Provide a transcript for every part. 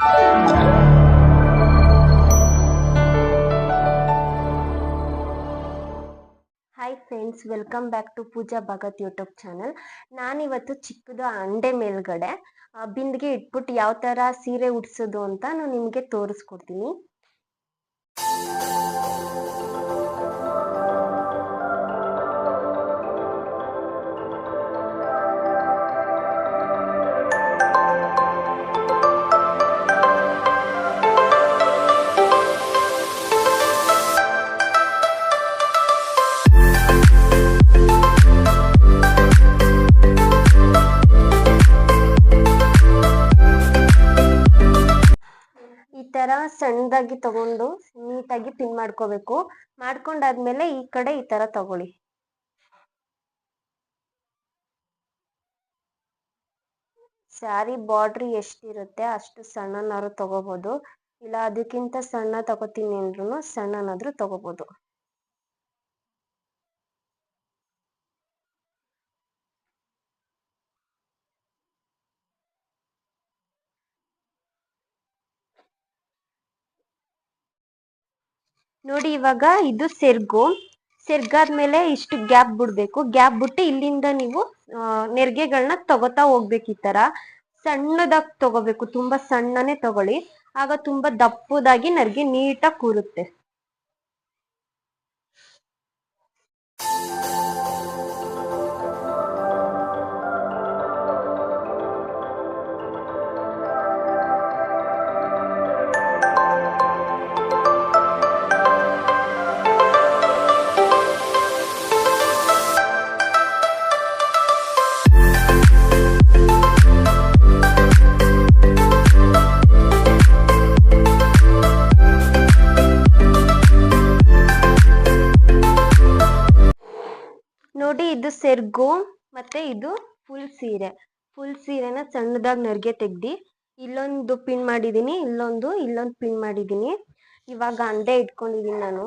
Hi friends, welcome back to Pooja Bhagat YouTube channel. ನಾನಿವತ್ತು ಚಿಕ್ಕದು ಅಂಡೆ ಮೇಲ್ಗಡೆ ಬಿಂದಿಗೆ ಇಟ್ಬಿಟ್ಟು ಯಾವ ಥರ ಸೀರೆ ಉಡ್ಸೋದು ಅಂತ ನಾನು ನಿಮಗೆ ತೋರಿಸ್ಕೊಡ್ತೀನಿ. ಈ ತರ ಸಣ್ಣದಾಗಿ ತಗೊಂಡು ನೀಟಾಗಿ ಪಿನ್ ಮಾಡ್ಕೋಬೇಕು. ಮಾಡ್ಕೊಂಡಾದ್ಮೇಲೆ ಈ ಕಡೆ ಈ ತರ ತಗೊಳ್ಳಿ. ಸ್ಯಾರಿ ಬಾರ್ಡ್ರ್ ಎಷ್ಟಿರುತ್ತೆ ಅಷ್ಟು ಸಣ್ಣನಾದ್ರು ತಗೋಬಹುದು, ಇಲ್ಲ ಅದಕ್ಕಿಂತ ಸಣ್ಣ ತಗೋತೀನಿ ಅಂದ್ರೂ ಸಣ್ಣನಾದ್ರೂ ತಗೋಬಹುದು. ನೋಡಿ, ಇವಾಗ ಇದು ಸೆರ್ಗಾದ್ಮೇಲೆ ಇಷ್ಟು ಗ್ಯಾಪ್ ಬಿಡ್ಬೇಕು. ಗ್ಯಾಪ್ ಬಿಟ್ಟು ಇಲ್ಲಿಂದ ನೀವು ನೆರಿಗೆಗಳನ್ನ ತಗೋತಾ ಹೋಗ್ಬೇಕು. ಈ ತರ ಸಣ್ಣದಾಗಿ ತಗೋಬೇಕು, ತುಂಬಾ ಸಣ್ಣನೇ ತಗೊಳ್ಳಿ, ಆಗ ತುಂಬಾ ದಪ್ಪದಾಗಿ ನೆರಿಗೆ ನೀಟಾಗಿ ಕೂರುತ್ತೆ. ನೋಡಿ, ಇದು ಸೆರ್ಗು ಮತ್ತೆ ಇದು ಫುಲ್ ಸೀರೆನ ಸಣ್ಣದಾಗಿ ನೆರಿಗೆ ತೆಗ್ದಿ ಇಲ್ಲೊಂದು ಪಿನ್ ಮಾಡಿದೀನಿ, ಇಲ್ಲೊಂದು ಪಿನ್ ಮಾಡಿದೀನಿ. ಇವಾಗ ಅಂಡೆ ಇಟ್ಕೊಂಡಿದೀನಿ ನಾನು.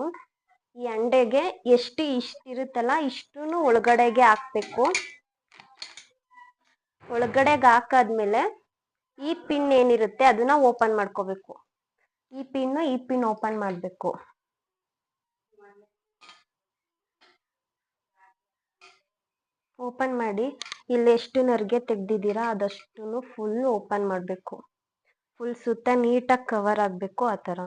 ಈ ಅಂಡೆಗೆ ಇಷ್ಟಿರುತ್ತಲ್ಲ ಇಷ್ಟನ್ನು ಒಳಗಡೆಗೆ ಹಾಕ್ಬೇಕು. ಒಳಗಡೆಗೆ ಹಾಕಾದ್ಮೇಲೆ ಈ ಪಿನ್ ಏನಿರುತ್ತೆ ಅದನ್ನ ಓಪನ್ ಮಾಡ್ಕೋಬೇಕು. ಈ ಪಿನ್ ಓಪನ್ ಮಾಡ್ಬೇಕು. ಓಪನ್ ಮಾಡಿ ಇಲ್ಲಿ ಎಷ್ಟು ನೆರಿಗೆ ತೆಗ್ದಿದ್ದೀರಾ ಅದಷ್ಟು ಫುಲ್ ಓಪನ್ ಮಾಡಬೇಕು. ಫುಲ್ ಸುತ್ತ ನೀಟಾಗಿ ಕವರ್ ಆಗಬೇಕು. ಆ ಥರ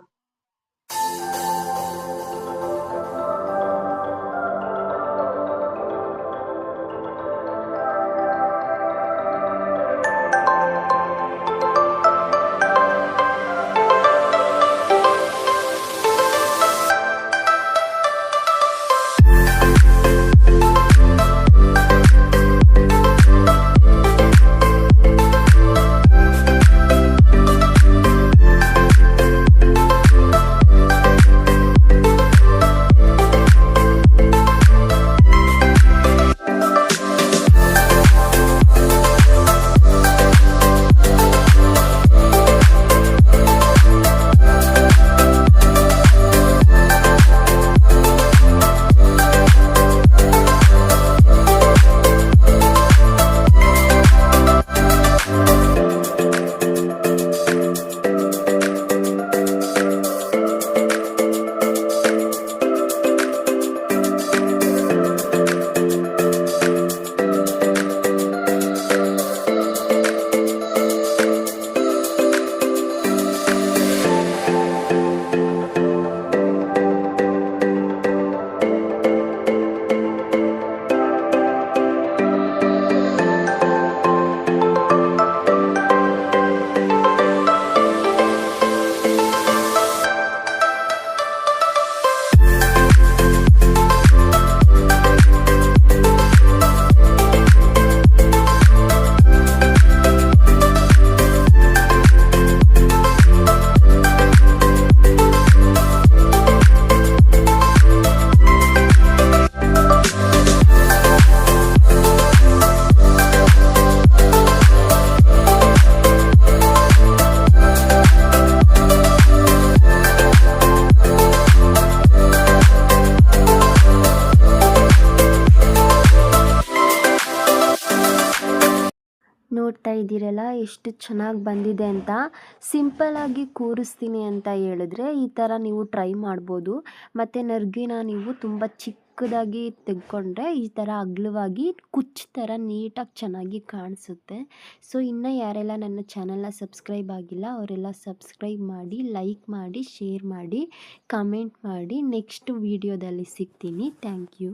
ಎಷ್ಟು ಚೆನ್ನಾಗಿ ಬಂದಿದೆ ಅಂತ. ಸಿಂಪಲ್ಲಾಗಿ ಕೂರಿಸ್ತೀನಿ ಅಂತ ಹೇಳಿದ್ರೆ ಈ ಥರ ನೀವು ಟ್ರೈ ಮಾಡ್ಬೋದು. ಮತ್ತು ನೆರ್ಗಿನ ನೀವು ತುಂಬ ಚಿಕ್ಕದಾಗಿ ತೆಗೆದುಕೊಂಡ್ರೆ ಈ ಥರ ಅಗಲವಾಗಿ ಕುಚ್ಚು ಥರ ನೀಟಾಗಿ ಚೆನ್ನಾಗಿ ಕಾಣಿಸುತ್ತೆ. ಸೊ ಇನ್ನೂ ಯಾರೆಲ್ಲ ನನ್ನ ಚಾನಲ್ನ ಸಬ್ಸ್ಕ್ರೈಬ್ ಆಗಿಲ್ಲ ಅವರೆಲ್ಲ ಸಬ್ಸ್ಕ್ರೈಬ್ ಮಾಡಿ, ಲೈಕ್ ಮಾಡಿ, ಶೇರ್ ಮಾಡಿ, ಕಮೆಂಟ್ ಮಾಡಿ. ನೆಕ್ಸ್ಟ್ ವೀಡಿಯೋದಲ್ಲಿ ಸಿಗ್ತೀನಿ. Thank you.